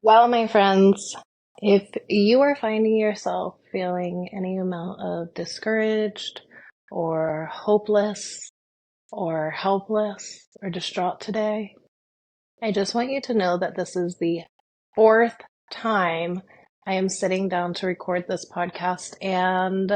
Well, my friends, if you are finding yourself feeling any amount of discouraged or hopeless or helpless or distraught today, I just want you to know that this is the fourth time I am sitting down to record this podcast, and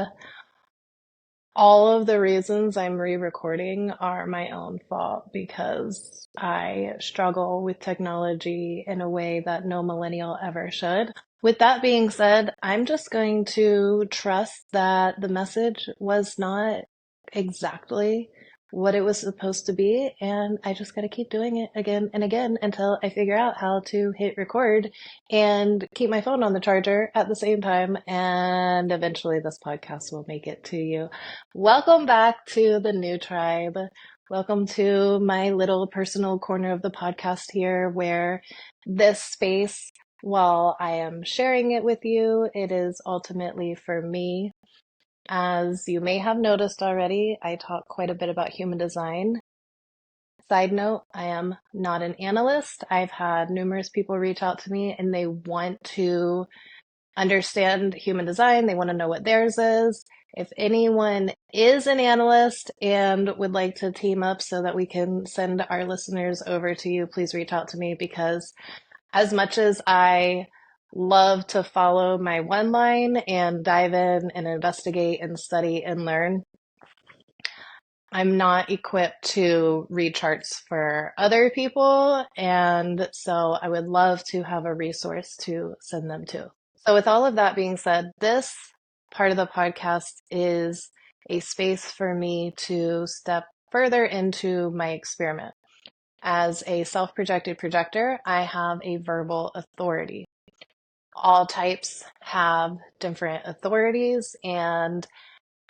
all of the reasons I'm re-recording are my own fault because I struggle with technology in a way that no millennial ever should. With that being said, I'm just going to trust that the message was not exactly what it was supposed to be, and I just got to keep doing it again and again until I figure out how to hit record and keep my phone on the charger at the same time, and eventually this podcast will make it to you. Welcome back to the new tribe. Welcome to my little personal corner of the podcast here, where this space, while I am sharing it with you, it is ultimately for me. As you may have noticed already, I talk quite a bit about human design. Side note, I am not an analyst. I've had numerous people reach out to me and they want to understand human design. They want to know what theirs is. If anyone is an analyst and would like to team up so that we can send our listeners over to you, please reach out to me, because as much as I love to follow my one line and dive in and investigate and study and learn, I'm not equipped to read charts for other people. And so I would love to have a resource to send them to. So with all of that being said, this part of the podcast is a space for me to step further into my experiment. As a self-projected projector, I have a verbal authority. All types have different authorities, and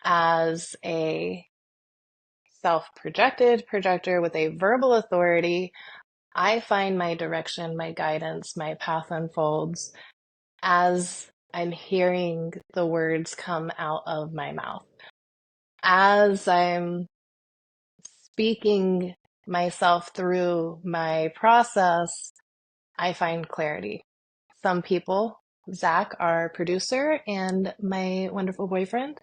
as a self-projected projector with a verbal authority, I find my direction, my guidance, my path unfolds as I'm hearing the words come out of my mouth. As I'm speaking myself through my process, I find clarity. Some people, Zach, our producer, and my wonderful boyfriend,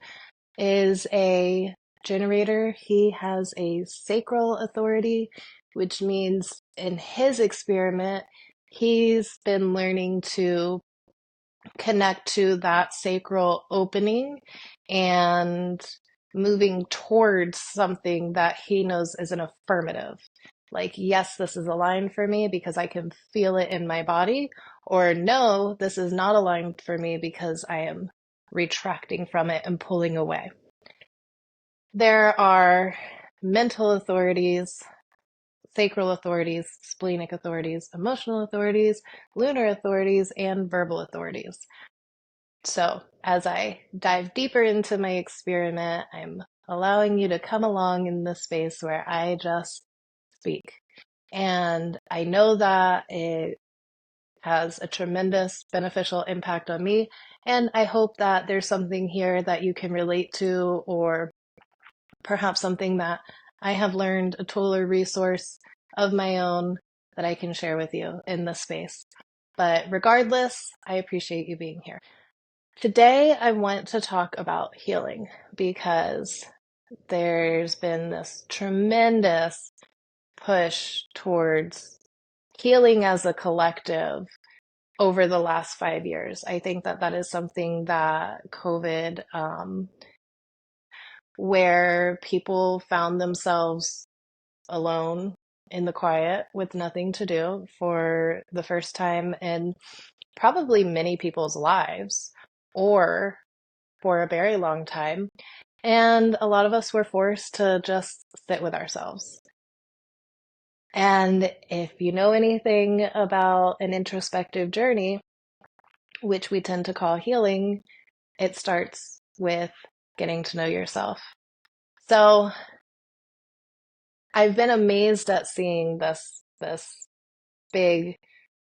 is a generator. He has a sacral authority, which means in his experiment, he's been learning to connect to that sacral opening and moving towards something that he knows is an affirmative. Like, yes, this is aligned for me because I can feel it in my body, or no, this is not aligned for me because I am retracting from it and pulling away. There are mental authorities, sacral authorities, splenic authorities, emotional authorities, lunar authorities, and verbal authorities. So as I dive deeper into my experiment, I'm allowing you to come along in the space where I just speak. And I know that it has a tremendous beneficial impact on me. And I hope that there's something here that you can relate to, or perhaps something that I have learned, a tool or resource of my own that I can share with you in this space. But regardless, I appreciate you being here. Today, I want to talk about healing because there's been this tremendous push towards healing as a collective over the last 5 years. I think that that is something that COVID, where people found themselves alone in the quiet with nothing to do for the first time in probably many people's lives, or for a very long time. And a lot of us were forced to just sit with ourselves. And if you know anything about an introspective journey, which we tend to call healing, it starts with getting to know yourself. So I've been amazed at seeing this big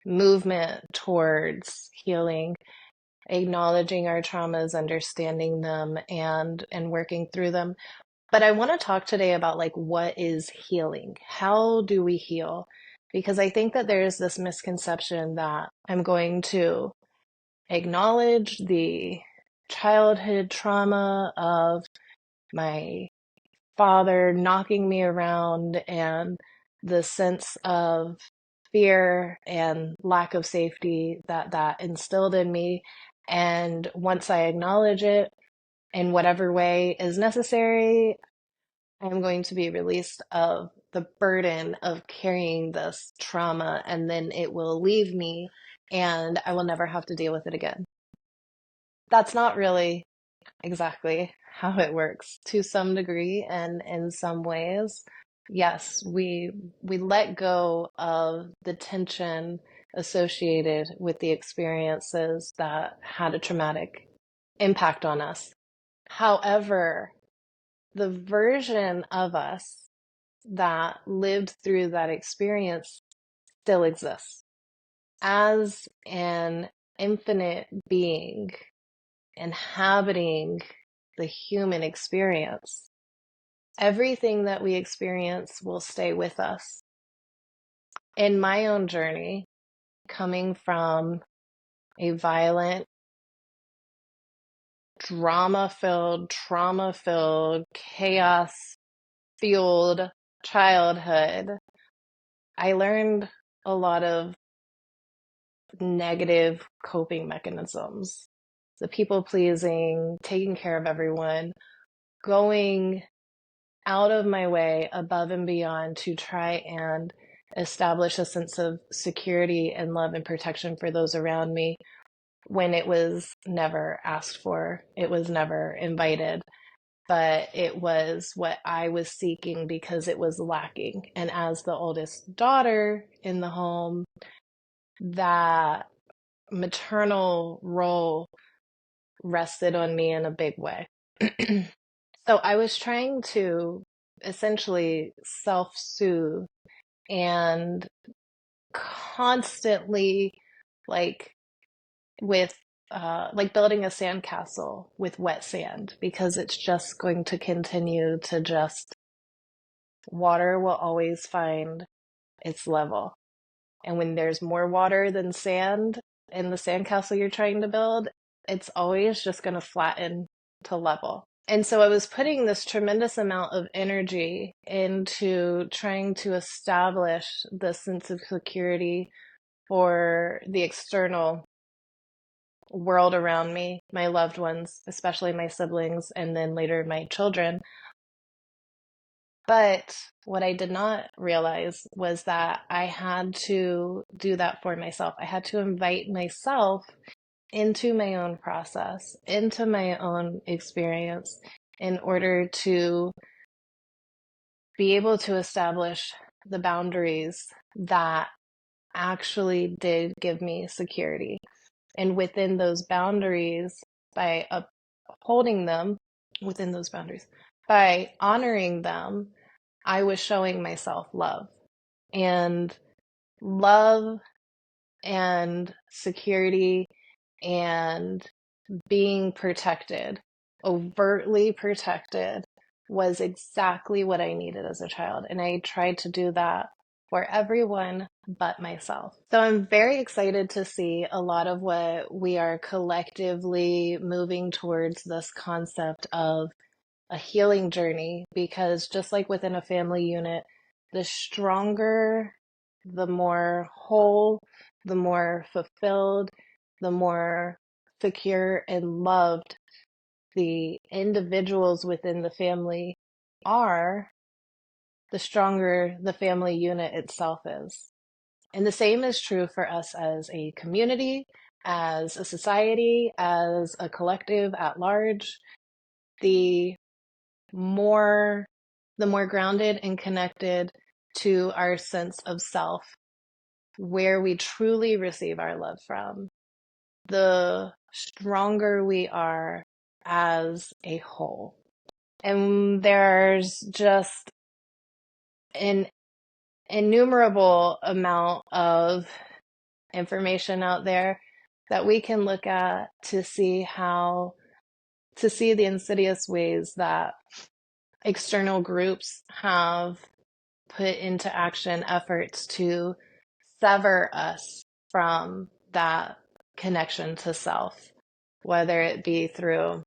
movement towards healing, acknowledging our traumas, understanding them, and working through them. But I want to talk today about, like, what is healing? How do we heal? because I think that there's this misconception that I'm going to acknowledge the childhood trauma of my father knocking me around and the sense of fear and lack of safety that that instilled in me. And once I acknowledge it in whatever way is necessary, I'm going to be released of the burden of carrying this trauma, and then it will leave me and I will never have to deal with it again. That's not really exactly how it works to some degree, and in some ways, yes, we let go of the tension associated with the experiences that had a traumatic impact on us. However, the version of us that lived through that experience still exists as an infinite being inhabiting the human experience. Everything that we experience will stay with us. In my own journey, coming from a violent, drama-filled, trauma-filled, chaos-fueled childhood, I learned a lot of negative coping mechanisms. The people pleasing, taking care of everyone, going out of my way above and beyond to try and establish a sense of security and love and protection for those around me when it was never asked for, it was never invited, but it was what I was seeking because it was lacking. And as the oldest daughter in the home, that maternal role rested on me in a big way. So I was trying to essentially self-soothe and constantly, like with like building a sandcastle with wet sand, because it's just going to continue to just, water will always find its level. And when there's more water than sand in the sandcastle you're trying to build, it's always just going to flatten to level. And so I was putting this tremendous amount of energy into trying to establish this sense of security for the external world around me, my loved ones, especially my siblings, and then later my children. But what I did not realize was that I had to do that for myself. I had to invite myself into my own process, into my own experience, in order to be able to establish the boundaries that actually did give me security. And within those boundaries, by upholding them within those boundaries, by honoring them, I was showing myself love. And love and security and being protected, overtly protected, was exactly what I needed as a child. And I tried to do that for everyone but myself. So I'm very excited to see a lot of what we are collectively moving towards, this concept of a healing journey, because just like within a family unit, the stronger, the more whole, the more fulfilled, the more secure and loved the individuals within the family are, the stronger the family unit itself is. And the same is true for us as a community, as a society, as a collective at large. The more grounded and connected to our sense of self, where we truly receive our love from, the stronger we are as a whole. And there's just an innumerable amount of information out there that we can look at to see the insidious ways that external groups have put into action efforts to sever us from that connection to self, whether it be through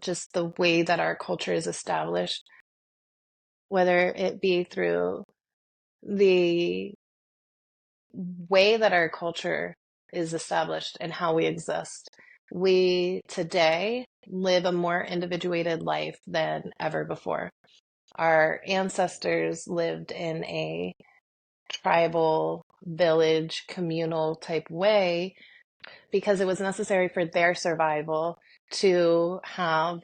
just the way that our culture is established, whether it be through the way that our culture is established and how we exist. We today live a more individuated life than ever before. Our ancestors lived in a tribal, village, communal type way because it was necessary for their survival to have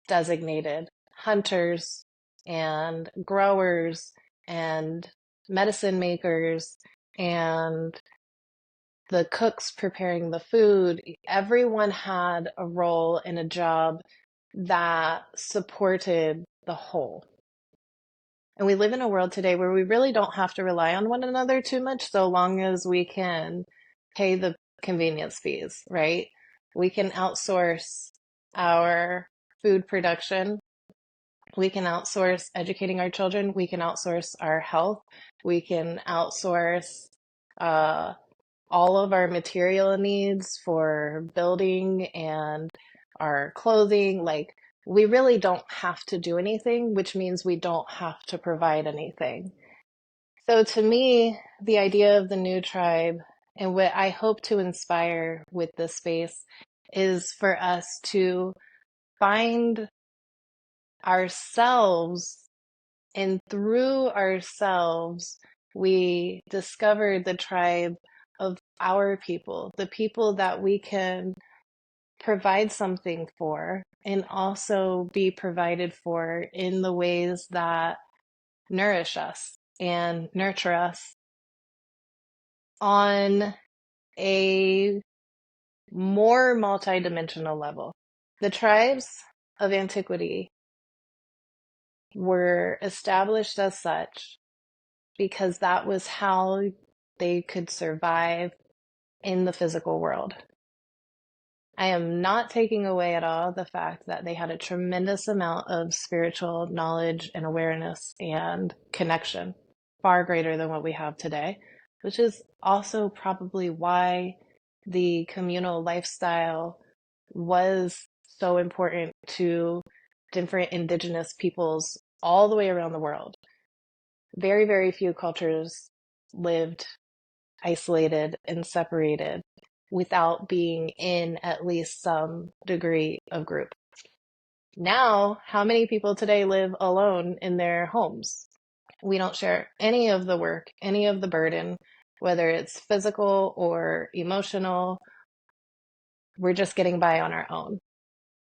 designated hunters and growers and medicine makers and the cooks preparing the food. Everyone had a role and a job that supported the whole. And we live in a world today where we really don't have to rely on one another too much so long as we can pay the convenience fees, right? We can outsource our food production. We can outsource educating our children. We can outsource our health. We can outsource all of our material needs for building and our clothing. Like, we really don't have to do anything, which means we don't have to provide anything. So to me, the idea of the new tribe and what I hope to inspire with this space is for us to find ourselves, and through ourselves, we discover the tribe of our people, the people that we can provide something for and also be provided for in the ways that nourish us and nurture us on a more multidimensional level. The tribes of antiquity were established as such because that was how they could survive in the physical world. I am not taking away at all the fact that they had a tremendous amount of spiritual knowledge and awareness and connection, far greater than what we have today, which is also probably why the communal lifestyle was so important to different indigenous peoples all the way around the world. Very, very few cultures lived isolated and separated without being in at least some degree of group. Now, how many people today live alone in their homes? We don't share any of the work, any of the burden, whether it's physical or emotional. We're just getting by on our own.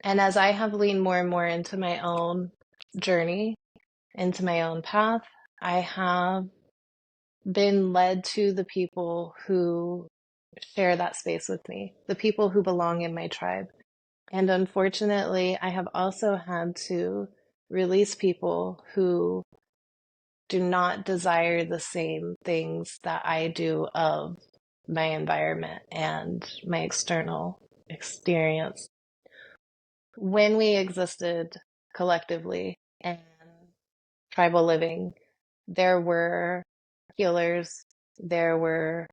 And as I have leaned more and more into my own journey, into my own path, I have been led to the people who share that space with me, the people who belong in my tribe. And unfortunately, I have also had to release people who do not desire the same things that I do of my environment and my external experience. When we existed collectively and tribal living, there were healers, there were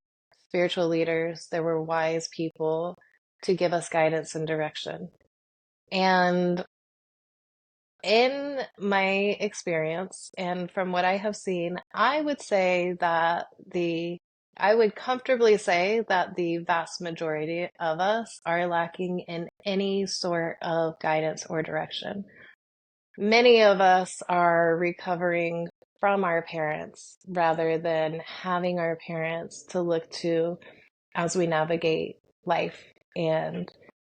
spiritual leaders, there were wise people to give us guidance and direction. And in my experience and from what I have seen, I would comfortably say that the vast majority of us are lacking in any sort of guidance or direction. Many of us are recovering from our parents rather than having our parents to look to as we navigate life and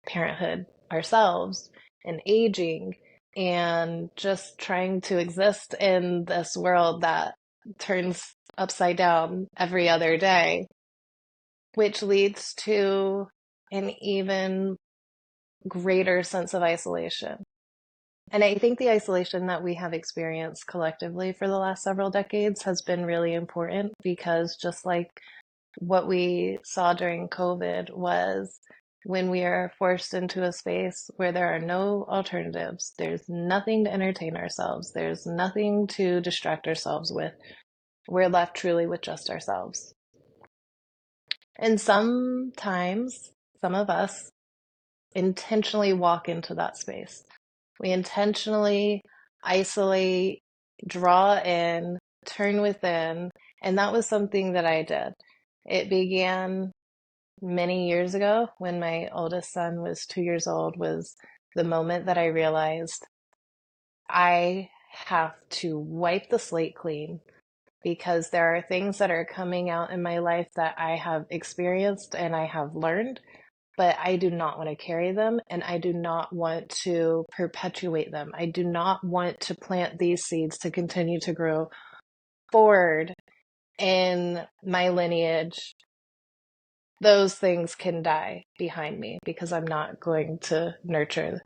parenthood ourselves and aging and just trying to exist in this world that turns upside down every other day, which leads to an even greater sense of isolation. And I think the isolation that we have experienced collectively for the last several decades has been really important because just like what we saw during COVID was when we are forced into a space where there are no alternatives, there's nothing to entertain ourselves, there's nothing to distract ourselves with, we're left truly with just ourselves. And sometimes, some of us intentionally walk into that space. We intentionally isolate, draw in, turn within, and that was something that I did. It began many years ago when my oldest son was 2 years old, was the moment that I realized I have to wipe the slate clean because there are things that are coming out in my life that I have experienced and I have learned, but I do not want to carry them and I do not want to perpetuate them. I do not want to plant these seeds to continue to grow forward in my lineage. Those things can die behind me because I'm not going to nurture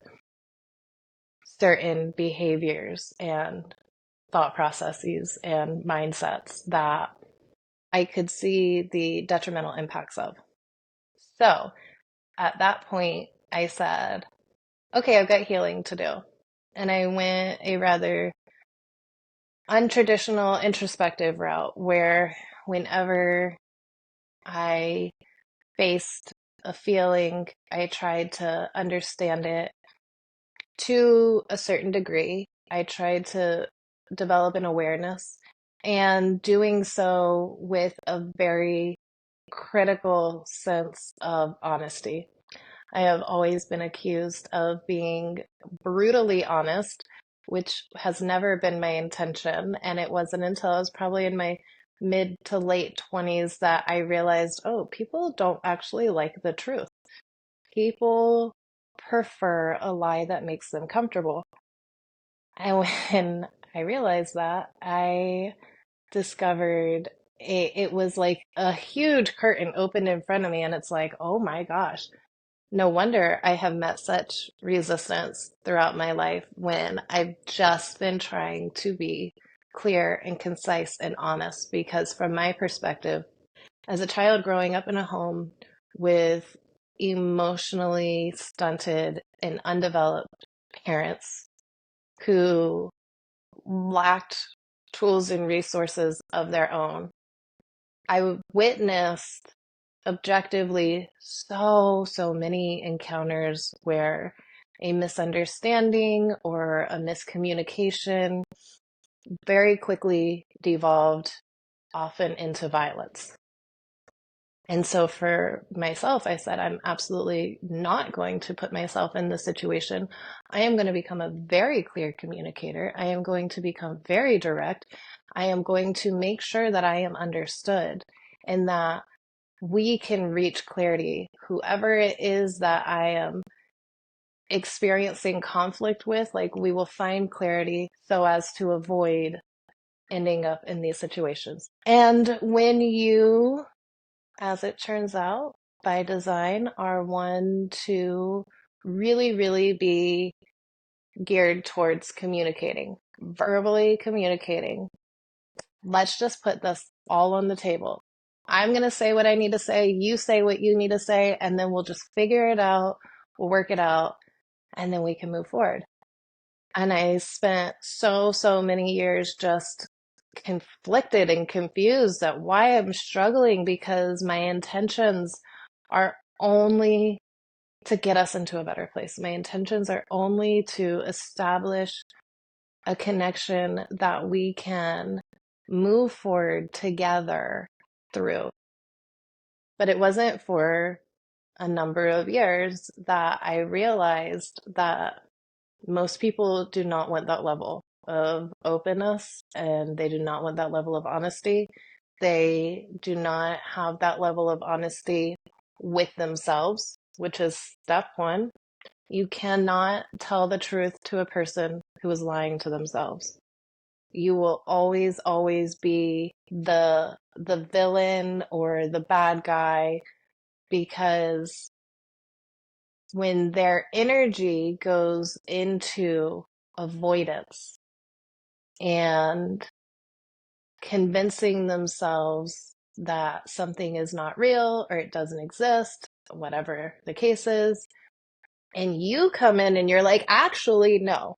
certain behaviors and thought processes and mindsets that I could see the detrimental impacts of. So at that point, I said, okay, I've got healing to do. And I went a rather untraditional introspective route where whenever I faced a feeling, I tried to understand it to a certain degree. I tried to develop an awareness and doing so with a very critical sense of honesty. I have always been accused of being brutally honest, which has never been my intention. And it wasn't until I was probably in my mid to late 20s that I realized, oh, people don't actually like the truth. People prefer a lie that makes them comfortable. And when I realized that, I discovered it was like a huge curtain opened in front of me, and it's like, oh my gosh, no wonder I have met such resistance throughout my life when I've just been trying to be clear and concise and honest. Because from my perspective, as a child growing up in a home with emotionally stunted and undeveloped parents who lacked tools and resources of their own, I witnessed objectively so many encounters where a misunderstanding or a miscommunication very quickly devolved often into violence. And so for myself, I said, I'm absolutely not going to put myself in this situation. I am going to become a very clear communicator. I am going to become very direct. I am going to make sure that I am understood and that we can reach clarity. Whoever it is that I am experiencing conflict with, like we will find clarity so as to avoid ending up in these situations. And when you, as it turns out, by design, are one to really be geared towards communicating, verbally communicating. Let's just put this all on the table. I'm going to say what I need to say. You say what you need to say, and then we'll just figure it out. We'll work it out, and then we can move forward. And I spent so many years just conflicted and confused at why I'm struggling because my intentions are only to get us into a better place. My intentions are only to establish a connection that we can move forward together through. But it wasn't for a number of years that I realized that most people do not want that level of openness and they do not want that level of honesty. They do not have that level of honesty with themselves, which is step one. You cannot tell the truth to a person who is lying to themselves. You will always be the villain or the bad guy because when their energy goes into avoidance and convincing themselves that something is not real or it doesn't exist, whatever the case is, and you come in and you're like, actually, no,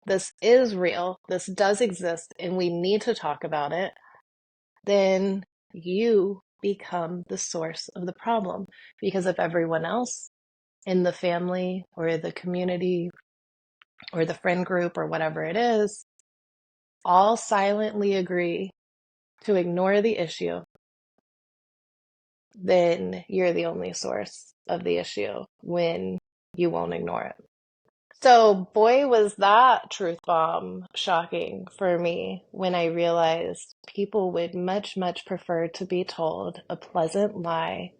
this is real, this does exist, and we need to talk about it, then you become the source of the problem. Because if everyone else in the family or the community or the friend group or whatever it is all silently agree to ignore the issue, then you're the only source of the issue when you won't ignore it. So, boy, was that truth bomb shocking for me when I realized people would much, much prefer to be told a pleasant lie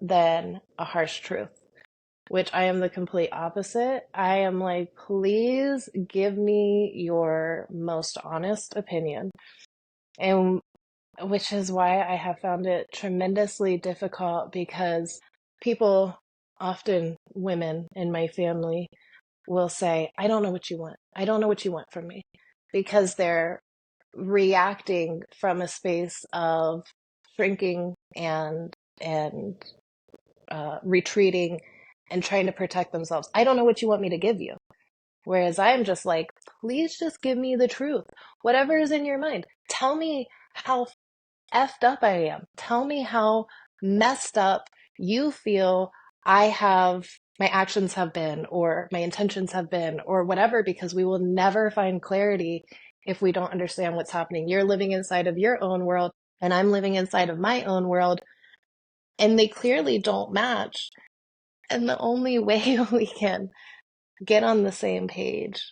than a harsh truth, which I am the complete opposite. I am like, please give me your most honest opinion. And which is why I have found it tremendously difficult because people, often women in my family, will say, I don't know what you want. I don't know what you want from me, because they're reacting from a space of shrinking and retreating and trying to protect themselves. I don't know what you want me to give you. Whereas I'm just like, please just give me the truth. Whatever is in your mind. Tell me how effed up I am. Tell me how messed up you feel my actions have been, or my intentions have been, or whatever, because we will never find clarity if we don't understand what's happening. You're living inside of your own world, and I'm living inside of my own world, and they clearly don't match. And the only way we can get on the same page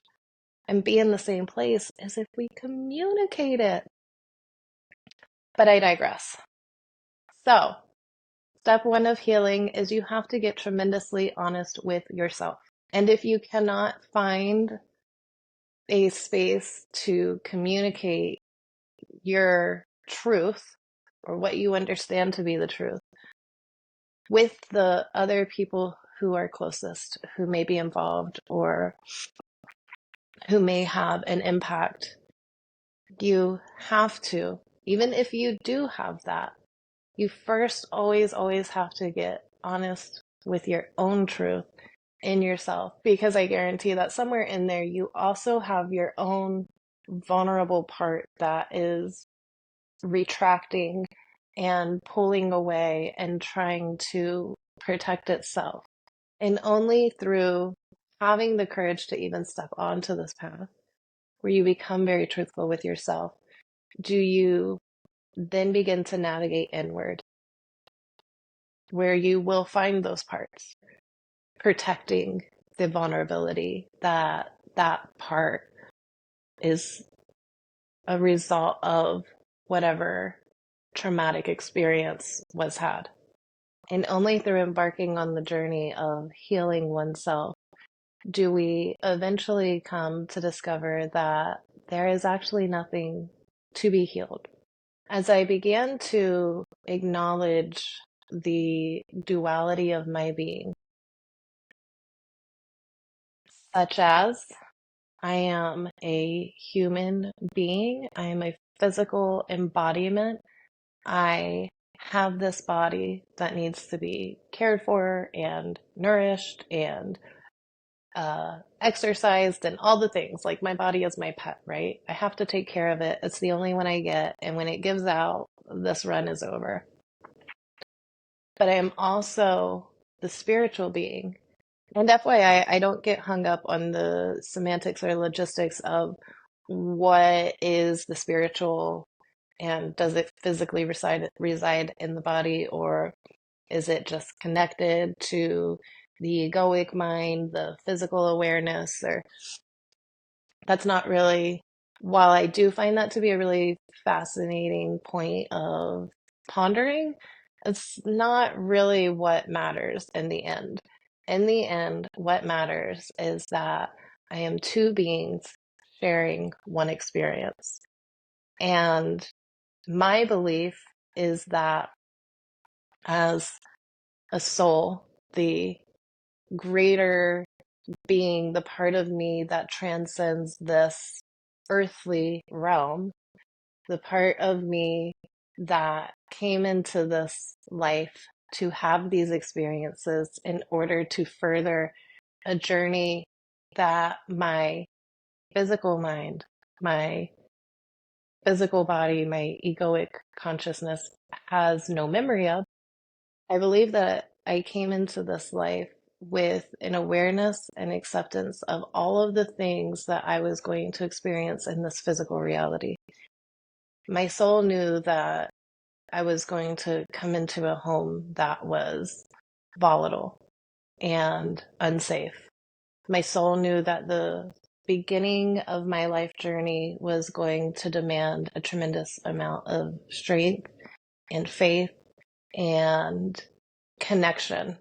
and be in the same place is if we communicate it. But I digress. So, step one of healing is you have to get tremendously honest with yourself. And if you cannot find a space to communicate your truth or what you understand to be the truth with the other people who are closest, who may be involved or who may have an impact, you have to, even if you do have that, you first always, always have to get honest with your own truth in yourself, because I guarantee that somewhere in there you also have your own vulnerable part that is retracting and pulling away and trying to protect itself. And only through having the courage to even step onto this path where you become very truthful with yourself do you then begin to navigate inward, where you will find those parts protecting the vulnerability that part is a result of whatever traumatic experience was had. And only through embarking on the journey of healing oneself do we eventually come to discover that there is actually nothing to be healed. As I began to acknowledge the duality of my being, such as I am a human being, I am a physical embodiment, I have this body that needs to be cared for and nourished and exercised and all the things. Like, my body is my pet, right? I have to take care of it. It's the only one I get. And when it gives out, this run is over. But I am also the spiritual being. And FYI, I don't get hung up on the semantics or logistics of what is the spiritual and does it physically reside in the body, or is it just connected to the egoic mind, the physical awareness? Or that's not really, while I do find that to be a really fascinating point of pondering, it's not really what matters in the end. In the end, what matters is that I am two beings sharing one experience. And my belief is that as a soul, the greater being, the part of me that transcends this earthly realm, the part of me that came into this life to have these experiences in order to further a journey that my physical mind, my physical body, my egoic consciousness has no memory of. I believe that I came into this life with an awareness and acceptance of all of the things that I was going to experience in this physical reality. My soul knew that I was going to come into a home that was volatile and unsafe. My soul knew that the beginning of my life journey was going to demand a tremendous amount of strength and faith and connection,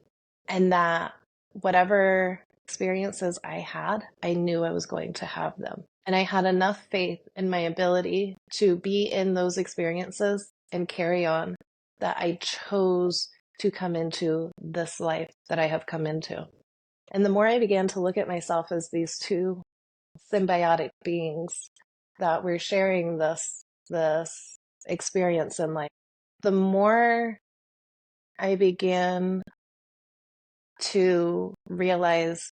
and that whatever experiences I had, I knew I was going to have them. And I had enough faith in my ability to be in those experiences and carry on that I chose to come into this life that I have come into. And the more I began to look at myself as these two symbiotic beings that were sharing this experience in life, the more I began to realize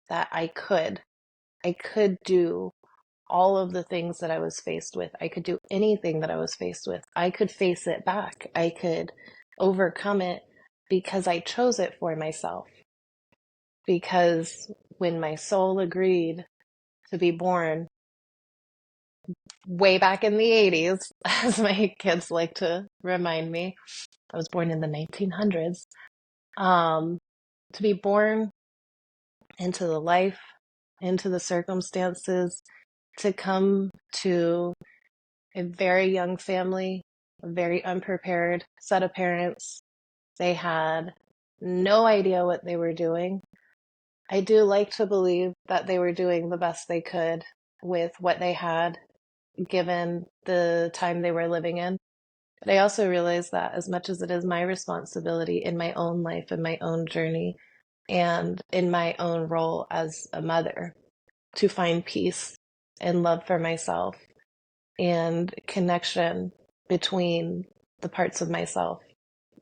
that I could do all of the things that I was faced with. I could do anything that I was faced with. I could face it back. I could overcome it because I chose it for myself. Because when my soul agreed to be born way back in the 80s, as my kids like to remind me, I was born in the 1900s, to be born into the life, into the circumstances, to come to a very young family, a very unprepared set of parents. They had no idea what they were doing. I do like to believe that they were doing the best they could with what they had, given the time they were living in. But I also realize that as much as it is my responsibility in my own life and my own journey and in my own role as a mother to find peace and love for myself and connection between the parts of myself,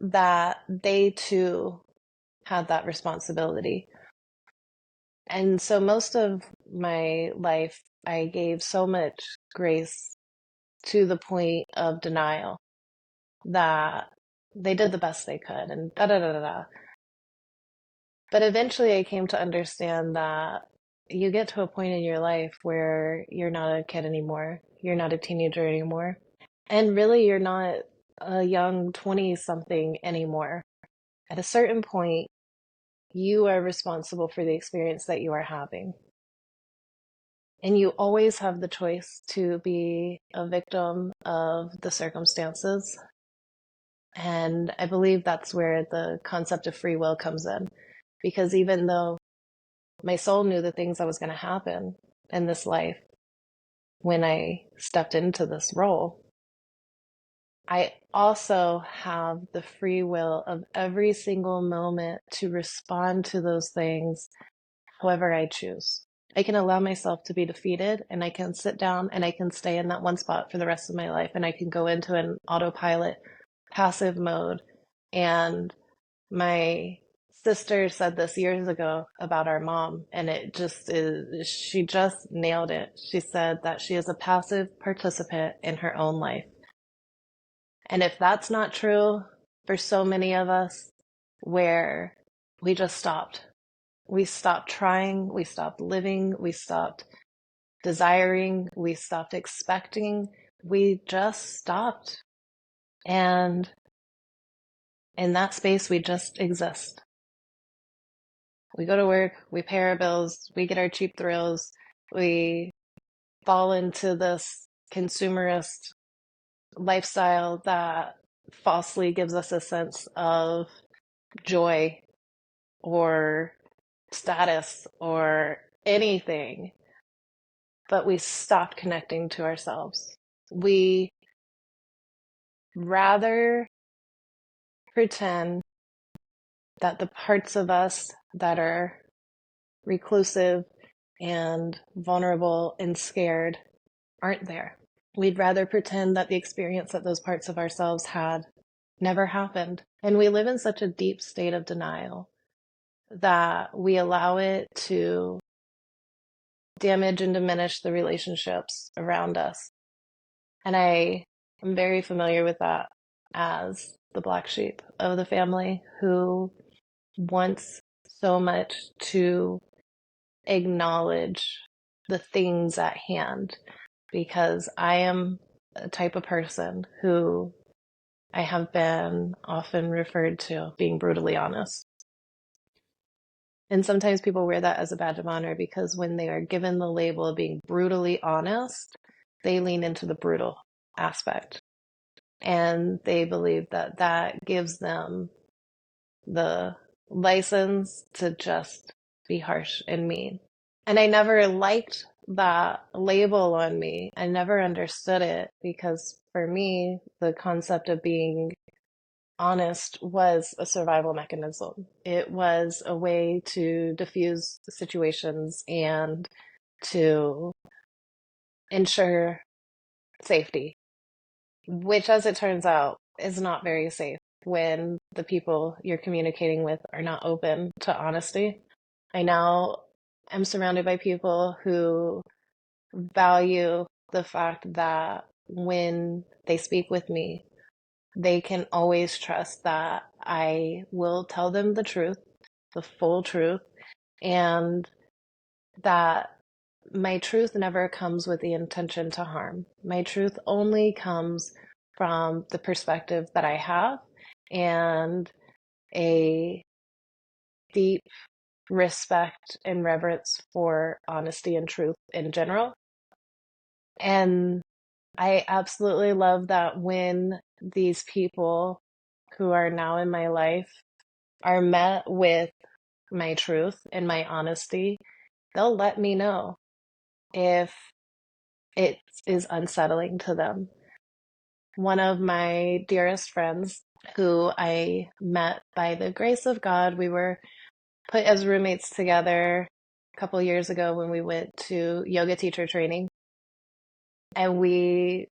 that they too had that responsibility. And so most of my life, I gave so much grace to the point of denial that they did the best they could and da da da da da. But eventually I came to understand that you get to a point in your life where you're not a kid anymore. You're not a teenager anymore. And really, you're not a young 20-something anymore. At a certain point, you are responsible for the experience that you are having. And you always have the choice to be a victim of the circumstances. And I believe that's where the concept of free will comes in. Because even though my soul knew the things that was going to happen in this life when I stepped into this role, I also have the free will of every single moment to respond to those things however I choose. I can allow myself to be defeated and I can sit down and I can stay in that one spot for the rest of my life and I can go into an autopilot passive mode. And my sister said this years ago about our mom, and it just is, she just nailed it. She said that she is a passive participant in her own life. And if that's not true for so many of us, where we just stopped, we stopped trying, we stopped living, we stopped desiring, we stopped expecting, we just stopped. And in that space, we just exist. We go to work, we pay our bills, we get our cheap thrills, we fall into this consumerist lifestyle that falsely gives us a sense of joy or status or anything, but we stopped connecting to ourselves. We rather pretend that the parts of us that are reclusive and vulnerable and scared aren't there. We'd rather pretend that the experience that those parts of ourselves had never happened. And we live in such a deep state of denial that we allow it to damage and diminish the relationships around us. And I am very familiar with that as the black sheep of the family who wants so much to acknowledge the things at hand, because I am a type of person who I have been often referred to being brutally honest. And sometimes people wear that as a badge of honor because when they are given the label of being brutally honest, they lean into the brutal aspect. And they believe that that gives them the license to just be harsh and mean. And I never liked that label on me. I never understood it because for me, the concept of being honest was a survival mechanism. It was a way to diffuse situations and to ensure safety, which, as it turns out, is not very safe when the people you're communicating with are not open to honesty. I now am surrounded by people who value the fact that when they speak with me, they can always trust that I will tell them the truth, the full truth, and that my truth never comes with the intention to harm. My truth only comes from the perspective that I have and a deep respect and reverence for honesty and truth in general. And I absolutely love that when these people who are now in my life are met with my truth and my honesty, they'll let me know if it is unsettling to them. One of my dearest friends, who I met by the grace of God, we were put as roommates together a couple years ago when we went to yoga teacher training. And we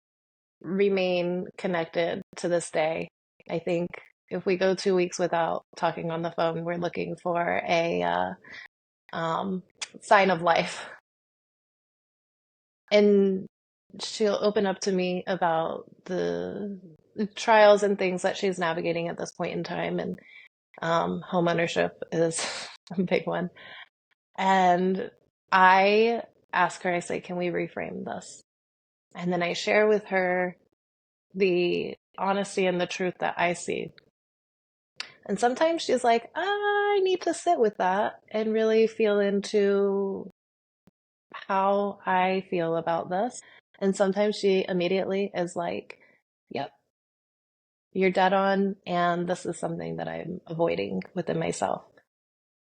remain connected to this day. I think if we go 2 weeks without talking on the phone, we're looking for a sign of life. And she'll open up to me about the trials and things that she's navigating at this point in time. And home ownership is a big one. And I ask her, I say, can we reframe this? And then I share with her the honesty and the truth that I see. And sometimes she's like, I need to sit with that and really feel into how I feel about this. And sometimes she immediately is like, yep, you're dead on. And this is something that I'm avoiding within myself.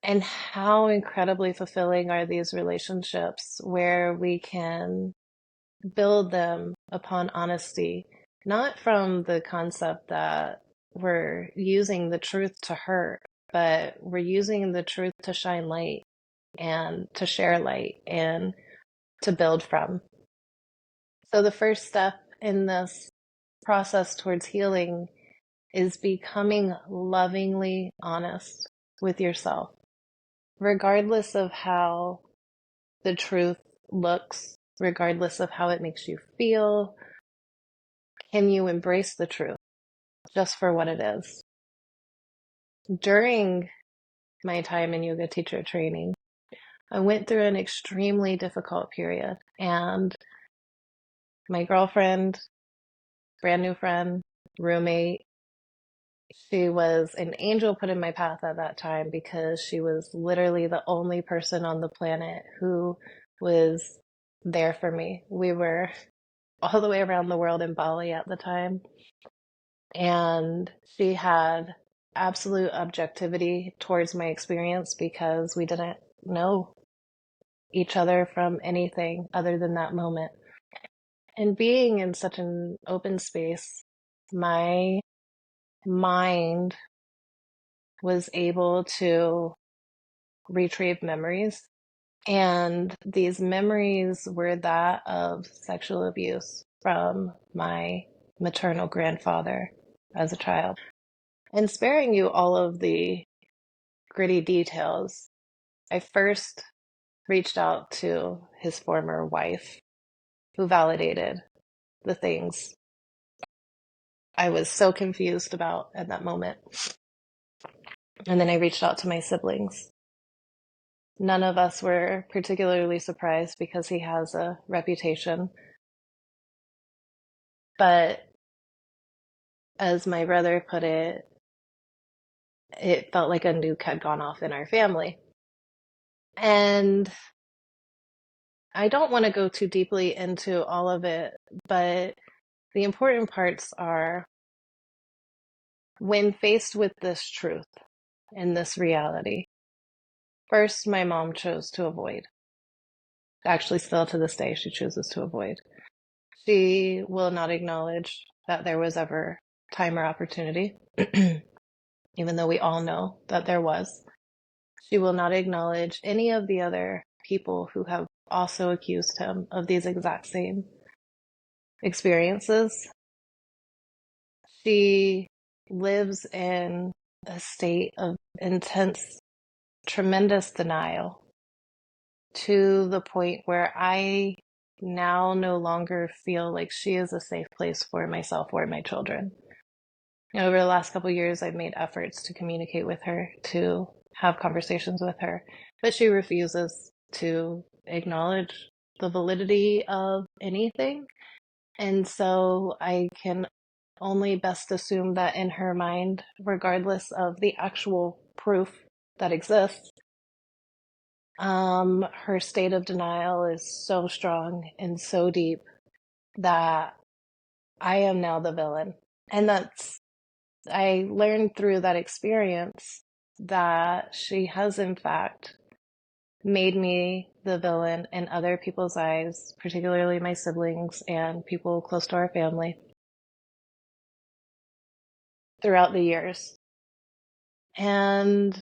And how incredibly fulfilling are these relationships where we can build them upon honesty, not from the concept that we're using the truth to hurt, but we're using the truth to shine light and to share light and to build from. So the first step in this process towards healing is becoming lovingly honest with yourself, regardless of how the truth looks, regardless of how it makes you feel. Can you embrace the truth just for what it is? During my time in yoga teacher training, I went through an extremely difficult period, and my girlfriend, brand new friend, roommate, she was an angel put in my path at that time because she was literally the only person on the planet who was there for me. We were all the way around the world in Bali at the time. And she had absolute objectivity towards my experience because we didn't know each other from anything other than that moment. And being in such an open space, my mind was able to retrieve memories. And these memories were that of sexual abuse from my maternal grandfather as a child. And sparing you all of the gritty details, I first reached out to his former wife, who validated the things I was so confused about at that moment. And then I reached out to my siblings. None of us were particularly surprised because he has a reputation. But as my brother put it, it felt like a nuke had gone off in our family. And I don't want to go too deeply into all of it, but the important parts are when faced with this truth and this reality, first, my mom chose to avoid. Actually, still to this day, she chooses to avoid. She will not acknowledge that there was ever time or opportunity, even though we all know that there was. She will not acknowledge any of the other people who have also accused him of these exact same experiences. She lives in a state of intense, tremendous denial to the point where I now no longer feel like she is a safe place for myself or my children. Over the last couple of years, I've made efforts to communicate with her, to have conversations with her, but she refuses to acknowledge the validity of anything. And so I can only best assume that in her mind, regardless of the actual proof that exists, her state of denial is so strong and so deep that I am now the villain. And I learned through that experience that she has, in fact, made me the villain in other people's eyes, particularly my siblings and people close to our family, throughout the years. And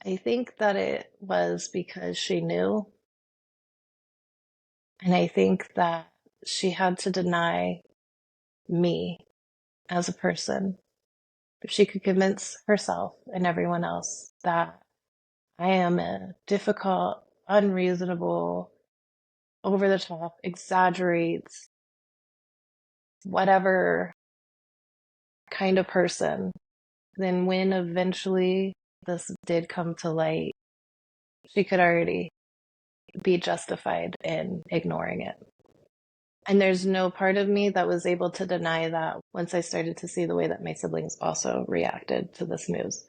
I think that it was because she knew. And I think that she had to deny me as a person. If she could convince herself and everyone else that I am a difficult, unreasonable, over the top, exaggerates, whatever kind of person, then when eventually this did come to light, she could already be justified in ignoring it. And there's no part of me that was able to deny that once I started to see the way that my siblings also reacted to this news.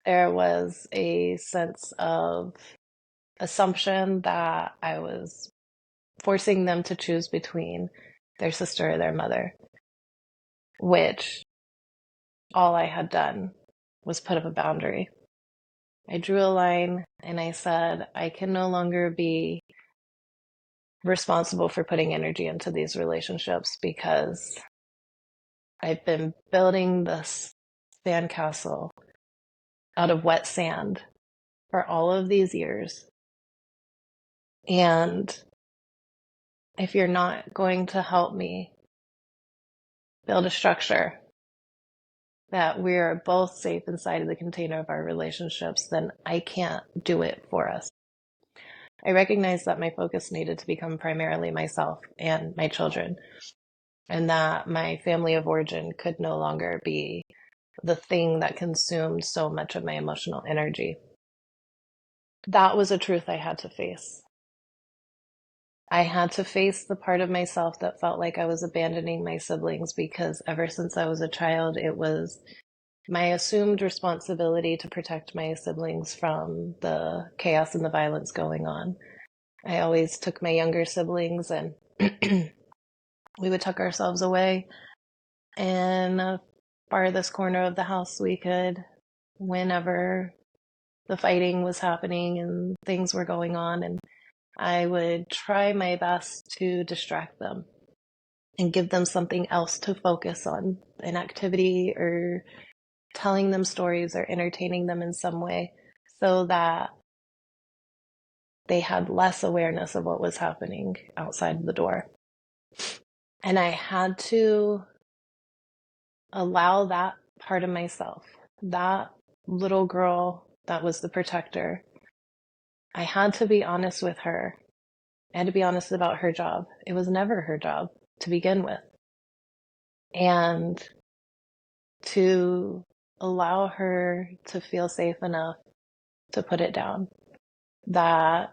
There was a sense of assumption that I was forcing them to choose between their sister or their mother, which all I had done was put up a boundary. I drew a line and I said, I can no longer be responsible for putting energy into these relationships because I've been building this sandcastle out of wet sand for all of these years. And if you're not going to help me build a structure that we're both safe inside of the container of our relationships, then I can't do it for us. I recognized that my focus needed to become primarily myself and my children, and that my family of origin could no longer be the thing that consumed so much of my emotional energy. That was a truth I had to face. I had to face the part of myself that felt like I was abandoning my siblings because ever since I was a child, it was my assumed responsibility to protect my siblings from the chaos and the violence going on. I always took my younger siblings and we would tuck ourselves away in the farthest corner of the house we could whenever the fighting was happening and things were going on. And I would try my best to distract them and give them something else to focus on, an activity or telling them stories or entertaining them in some way so that they had less awareness of what was happening outside the door. And I had to allow that part of myself, that little girl that was the protector. I had to be honest with her. I had to be honest about her job. It was never her job. to begin with. And to allow her to feel safe enough to put it down. That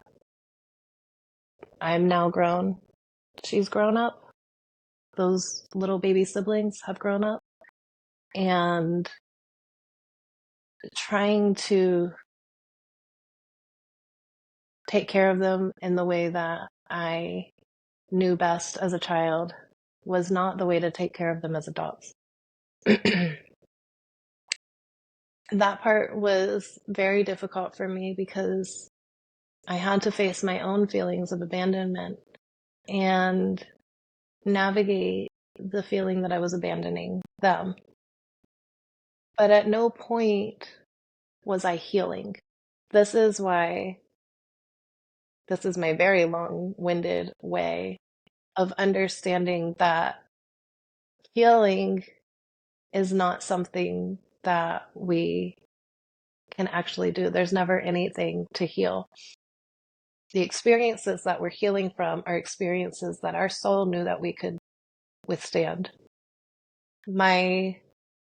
I'm now grown. She's grown up. Those little baby siblings have grown up. And trying to take care of them in the way that I knew best as a child was not the way to take care of them as adults. That part was very difficult for me because I had to face my own feelings of abandonment and navigate the feeling that I was abandoning them. But at no point was I healing. This is why this is my very long-winded way of understanding that healing is not something that we can actually do. There's never anything to heal. The experiences that we're healing from are experiences that our soul knew that we could withstand. My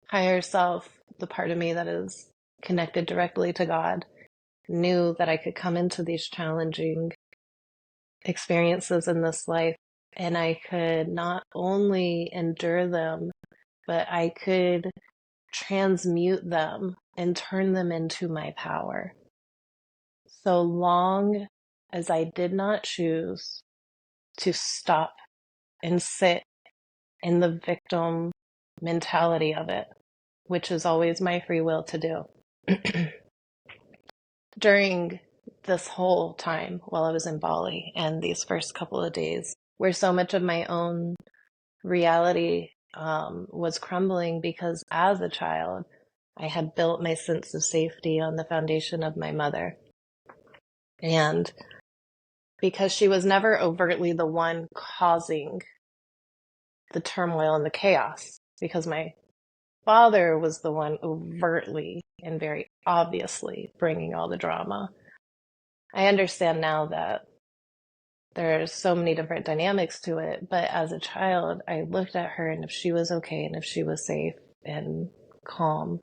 higher self, the part of me that is connected directly to God, knew that I could come into these challenging experiences in this life and I could not only endure them, but I could transmute them and turn them into my power. So long as I did not choose to stop and sit in the victim mentality of it, which is always my free will to do. During this whole time while I was in Bali and these first couple of days, where so much of my own reality was crumbling because as a child, I had built my sense of safety on the foundation of my mother. And because she was never overtly the one causing the turmoil and the chaos, because my father was the one overtly and very obviously bringing all the drama. I understand now that there's so many different dynamics to it, but as a child, I looked at her and if she was okay and if she was safe and calm,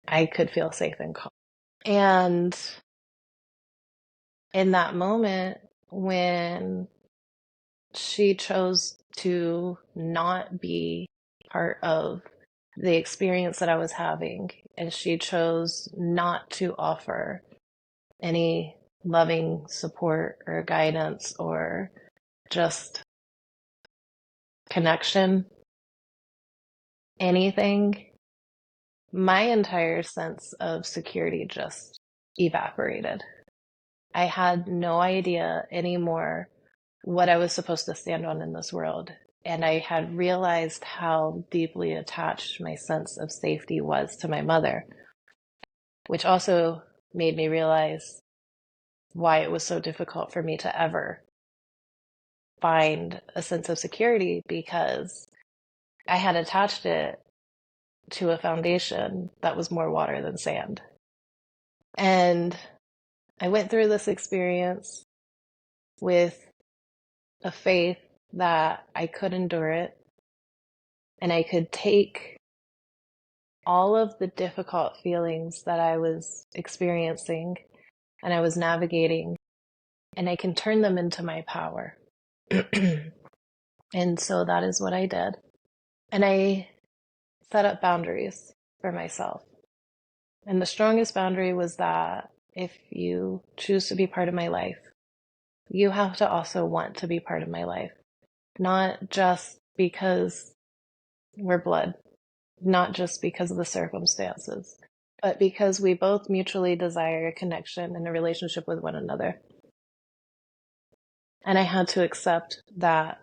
I could feel safe and calm. And in that moment, when she chose to not be part of the experience that I was having, and she chose not to offer any loving support or guidance or just connection, anything, my entire sense of security just evaporated. I had no idea anymore what I was supposed to stand on in this world. And I had realized how deeply attached my sense of safety was to my mother, which also made me realize why it was so difficult for me to ever find a sense of security, because I had attached it to a foundation that was more water than sand. And I went through this experience with a faith that I could endure it and I could take all of the difficult feelings that I was experiencing and I was navigating, and I can turn them into my power. And so that is what I did. And I set up boundaries for myself. And the strongest boundary was that if you choose to be part of my life, you have to also want to be part of my life. Not just because we're blood, not just because of the circumstances, but because we both mutually desire a connection and a relationship with one another. And I had to accept that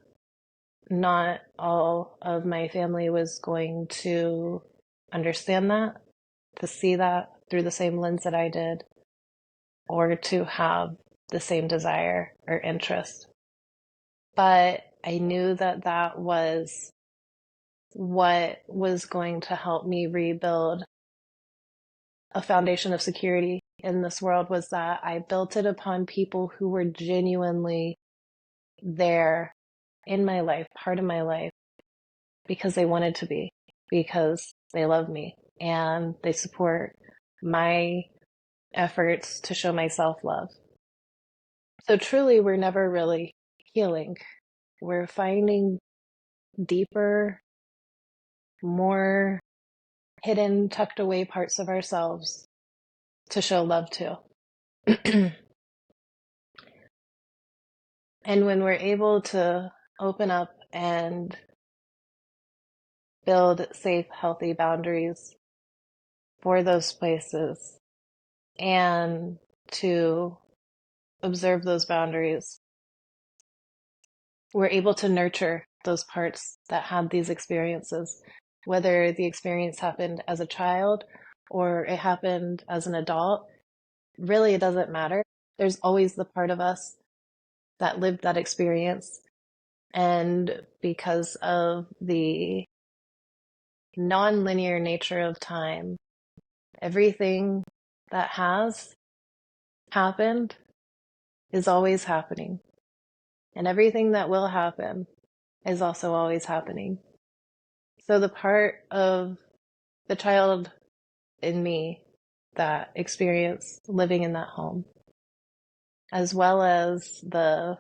not all of my family was going to understand that, to see that through the same lens that I did, or to have the same desire or interest. But I knew that that was what was going to help me rebuild a foundation of security in this world, was that I built it upon people who were genuinely there in my life, part of my life, because they wanted to be, because they love me and they support my efforts to show myself love. So truly, we're never really healing. We're finding deeper, more hidden, tucked away parts of ourselves to show love to. And when we're able to open up and build safe, healthy boundaries for those places and to observe those boundaries, we're able to nurture those parts that had these experiences, whether the experience happened as a child or it happened as an adult. Really, it doesn't matter. There's always the part of us that lived that experience. And because of the non-linear nature of time, everything that has happened is always happening. And everything that will happen is also always happening. So the part of the child in me that experienced living in that home, as well as the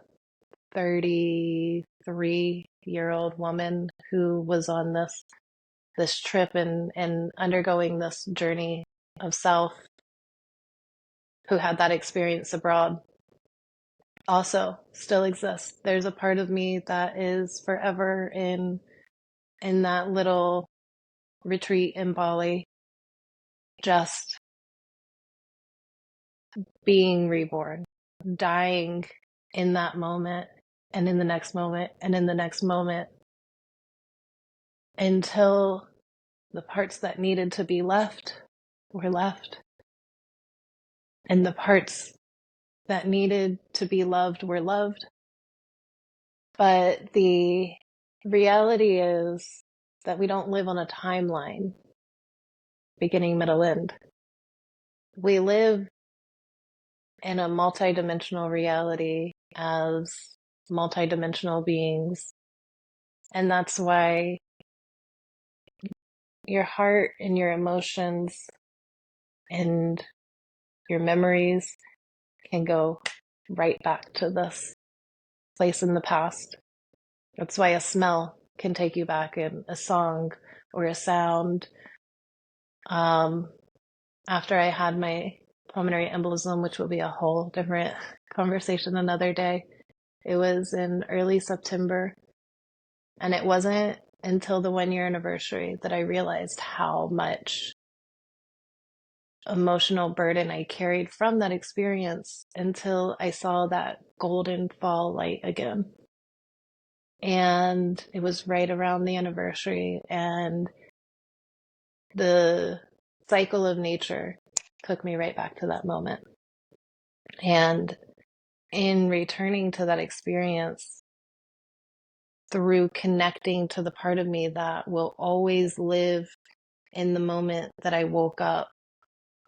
33-year-old woman who was on this trip and undergoing this journey of self, who had that experience abroad, also still exists. There's a part of me that is forever in that little retreat in Bali, just being reborn, dying in that moment and in the next moment and in the next moment, until the parts that needed to be left were left and the parts that needed to be loved were loved. But the reality is that we don't live on a timeline, beginning, middle, end. We live in a multidimensional reality as multidimensional beings. And that's why your heart and your emotions and your memories can go right back to this place in the past. That's why a smell can take you back, and a song or a sound. After I had my pulmonary embolism, which will be a whole different conversation another day, it was in early September. And it wasn't until the 1-year anniversary that I realized how much emotional burden I carried from that experience, until I saw that golden fall light again. And it was right around the anniversary, and the cycle of nature took me right back to that moment. And in returning to that experience, through connecting to the part of me that will always live in the moment that I woke up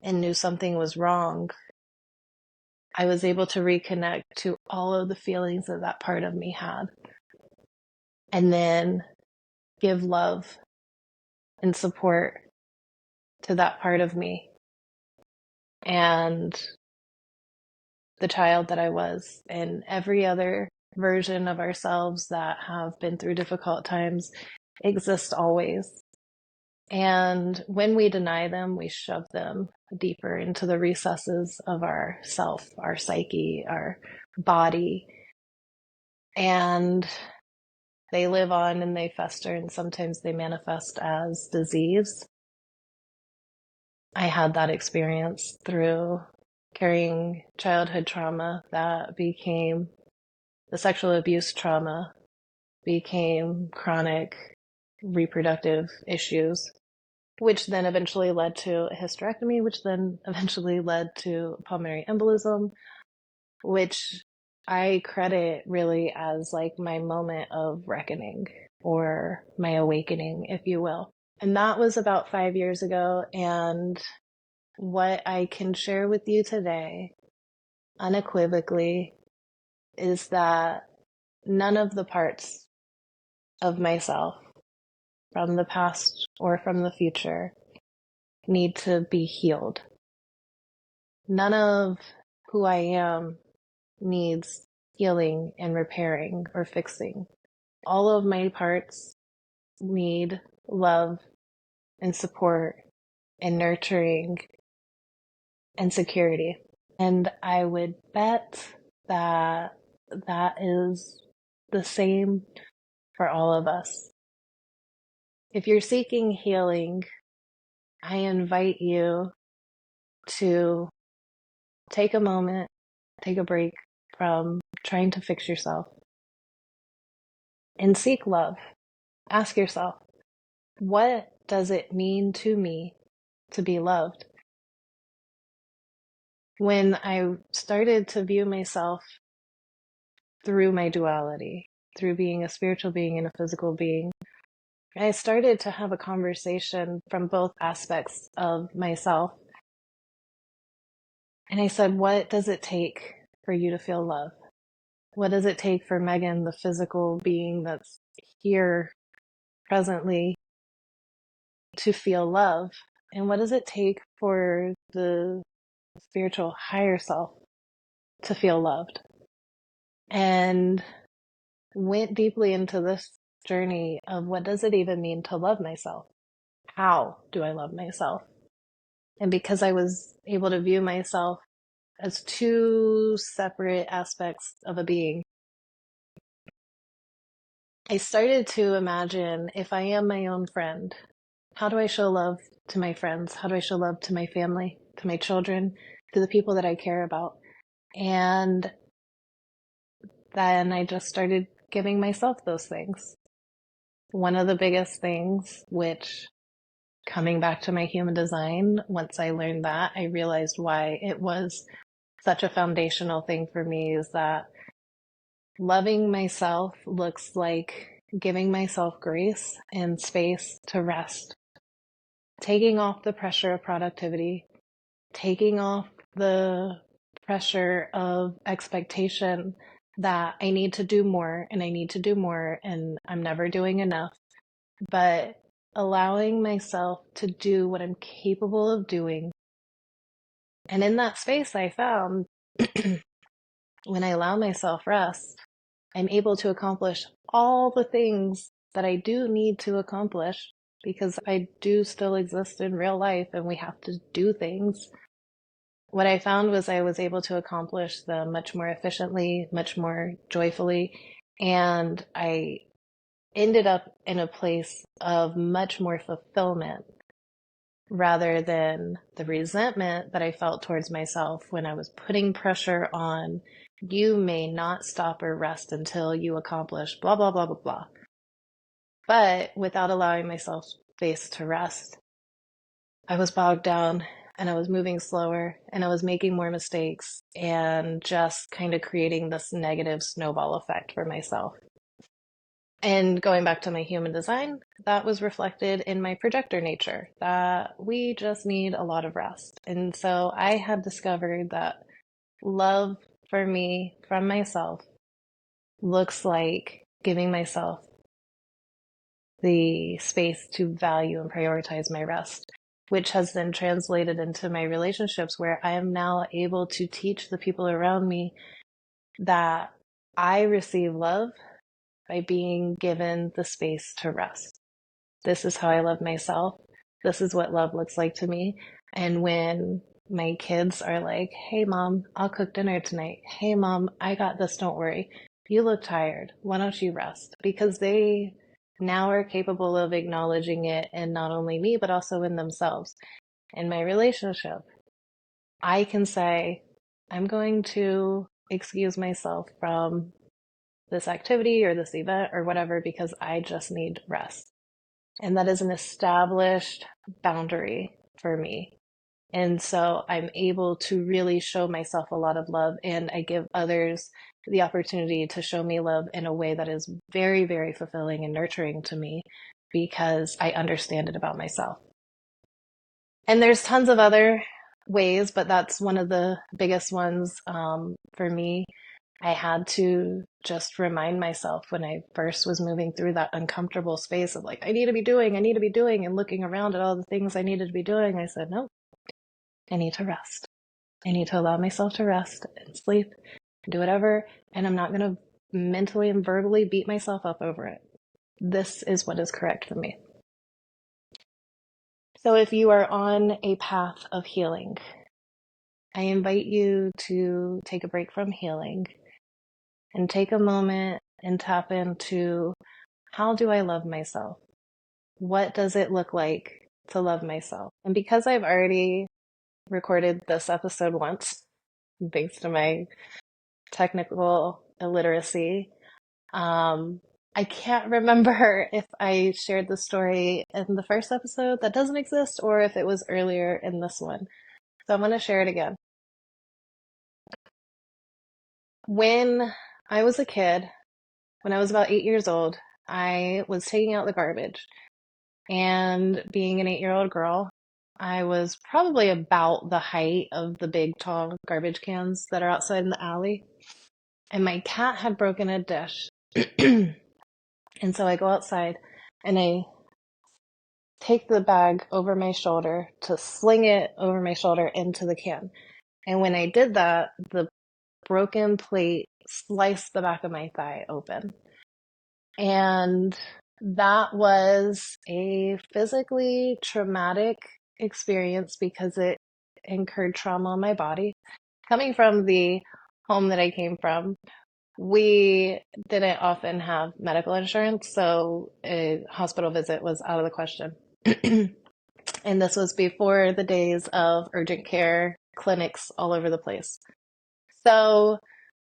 and knew something was wrong, I was able to reconnect to all of the feelings that that part of me had, and then give love and support to that part of me and the child that I was, and every other version of ourselves that have been through difficult times exist always. And when we deny them, we shove them deeper into the recesses of our self, our psyche, our body. And they live on and they fester, and sometimes they manifest as disease. I had that experience through carrying childhood trauma that became the sexual abuse trauma, became chronic reproductive issues, which then eventually led to a hysterectomy, which then eventually led to pulmonary embolism, which I credit really as like my moment of reckoning, or my awakening, if you will. And that was about 5 years ago. And what I can share with you today, unequivocally, is that none of the parts of myself from the past or from the future need to be healed. None of who I am needs healing and repairing or fixing. All of my parts need love and support and nurturing and security. And I would bet that that is the same for all of us. If you're seeking healing, I invite you to take a moment, take a break from trying to fix yourself and seek love. Ask yourself, what does it mean to me to be loved? When I started to view myself through my duality, through being a spiritual being and a physical being, I started to have a conversation from both aspects of myself. And I said, what does it take for you to feel love? What does it take for Megan, the physical being that's here presently, to feel love? And what does it take for the spiritual higher self to feel loved? And went deeply into this journey of what does it even mean to love myself? How do I love myself? And because I was able to view myself as two separate aspects of a being, I started to imagine, if I am my own friend, how do I show love to my friends? How do I show love to my family, to my children, to the people that I care about? And then I just started giving myself those things. One of the biggest things, which coming back to my human design, once I learned that, I realized why it was such a foundational thing for me, is that loving myself looks like giving myself grace and space to rest, taking off the pressure of productivity, taking off the pressure of expectation that I need to do more and I need to do more and I'm never doing enough, but allowing myself to do what I'm capable of doing. And in that space, I found when I allow myself rest, I'm able to accomplish all the things that I do need to accomplish, because I do still exist in real life and we have to do things. What I found was I was able to accomplish them much more efficiently, much more joyfully, and I ended up in a place of much more fulfillment rather than the resentment that I felt towards myself when I was putting pressure on, you may not stop or rest until you accomplish blah, blah, blah, blah, blah. But without allowing myself space to rest, I was bogged down and I was moving slower and I was making more mistakes and just kind of creating this negative snowball effect for myself. And going back to my human design, that was reflected in my projector nature, that we just need a lot of rest. And so I had discovered that love for me from myself looks like giving myself the space to value and prioritize my rest, which has then translated into my relationships, where I am now able to teach the people around me that I receive love by being given the space to rest. This is how I love myself. This is what love looks like to me. And when my kids are like, hey, mom, I'll cook dinner tonight. Hey, mom, I got this. Don't worry. You look tired. Why don't you rest? Because they now are capable of acknowledging it in not only me, but also in themselves. In my relationship, I can say, I'm going to excuse myself from this activity or this event or whatever because I just need rest. And that is an established boundary for me. And so I'm able to really show myself a lot of love, and I give others the opportunity to show me love in a way that is very, very fulfilling and nurturing to me because I understand it about myself. And there's tons of other ways, but that's one of the biggest ones for me. I had to just remind myself when I first was moving through that uncomfortable space of like, I need to be doing, and looking around at all the things I needed to be doing. I said, no, I need to rest. I need to allow myself to rest and sleep and do whatever. And I'm not going to mentally and verbally beat myself up over it. This is what is correct for me. So if you are on a path of healing, I invite you to take a break from healing and take a moment and tap into, how do I love myself? What does it look like to love myself? And because I've already recorded this episode once, thanks to my technical illiteracy, I can't remember if I shared the story in the first episode that doesn't exist or if it was earlier in this one. So I'm going to share it again. When I was a kid, when I was about 8 years old, I was taking out the garbage. And being an 8-year-old girl, I was probably about the height of the big, tall garbage cans that are outside in the alley. And my cat had broken a dish. And so I go outside and I take the bag over my shoulder to sling it over my shoulder into the can. And when I did that, the broken plate sliced the back of my thigh open. And that was a physically traumatic experience because it incurred trauma on my body. Coming from the home that I came from, we didn't often have medical insurance, so a hospital visit was out of the question. And this was before the days of urgent care clinics all over the place. So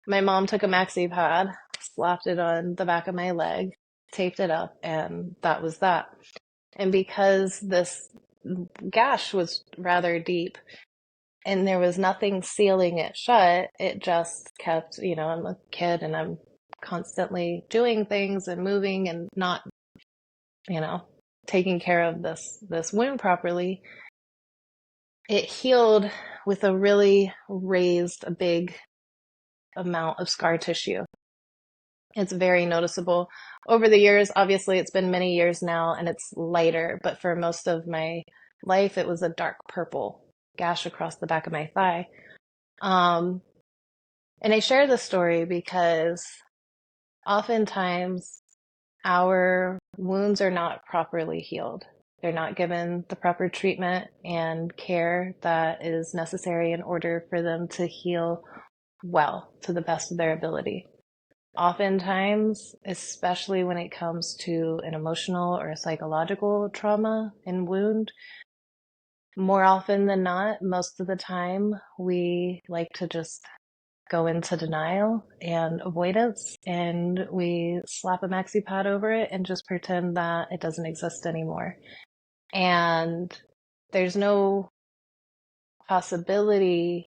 my mom took a maxi pad, slapped it on the back of my leg, taped it up, and that was that. And because this gash was rather deep and there was nothing sealing it shut, it just kept, I'm a kid and I'm constantly doing things and moving and not, taking care of this wound properly. It healed with a really raised, a big amount of scar tissue. It's very noticeable. Over the years, obviously, it's been many years now and it's lighter, but for most of my life, it was a dark purple gash across the back of my thigh. And I share this story because oftentimes our wounds are not properly healed. They're not given the proper treatment and care that is necessary in order for them to heal well to the best of their ability. Oftentimes, especially when it comes to an emotional or a psychological trauma and wound, more often than not, most of the time, we like to just go into denial and avoidance, and we slap a maxi pad over it and just pretend that it doesn't exist anymore. And there's no possibility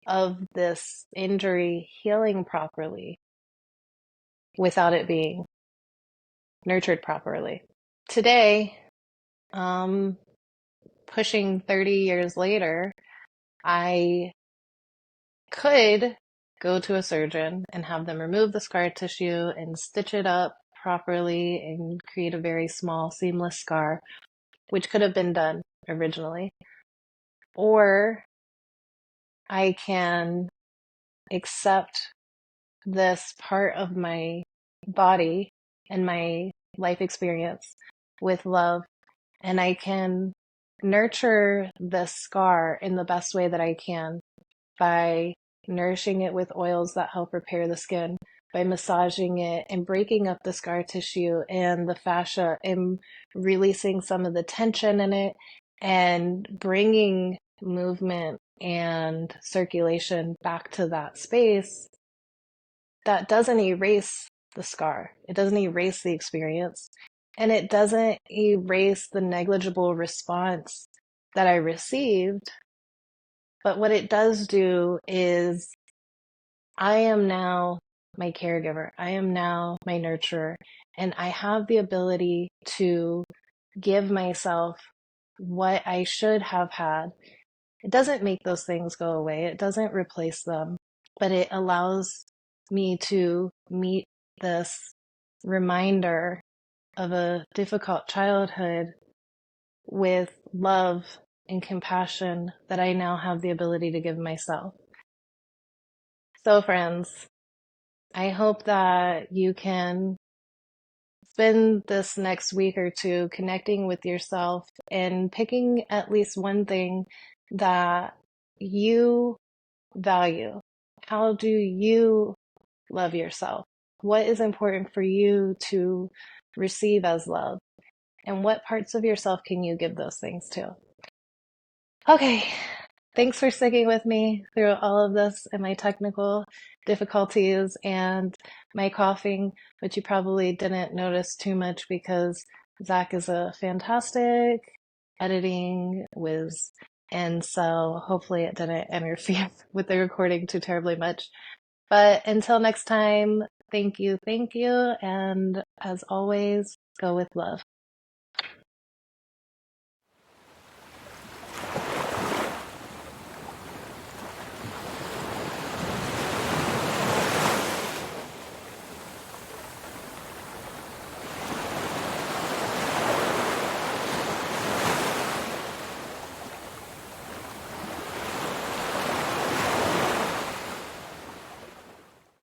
of this injury healing properly without it being nurtured properly. Today, pushing 30 years later, I could go to a surgeon and have them remove the scar tissue and stitch it up properly and create a very small, seamless scar, which could have been done originally. Or I can accept this part of my body and my life experience with love, and I can nurture this scar in the best way that I can by nourishing it with oils that help repair the skin, by massaging it and breaking up the scar tissue and the fascia and releasing some of the tension in it and bringing movement and circulation back to that space. That doesn't erase the scar. It doesn't erase the experience. And it doesn't erase the negligible response that I received. But what it does do is I am now my caregiver. I am now my nurturer. And I have the ability to give myself what I should have had. It doesn't make those things go away. It doesn't replace them, but it allows me to meet this reminder of a difficult childhood with love and compassion that I now have the ability to give myself. So friends, I hope that you can spend this next week or two connecting with yourself and picking at least one thing that you value. How do you love yourself? What is important for you to receive as love? And what parts of yourself can you give those things to? Okay, thanks for sticking with me through all of this and my technical difficulties and my coughing, which you probably didn't notice too much because Zach is a fantastic editing whiz. And so hopefully it didn't interfere with the recording too terribly much. But until next time, thank you. And as always, go with love.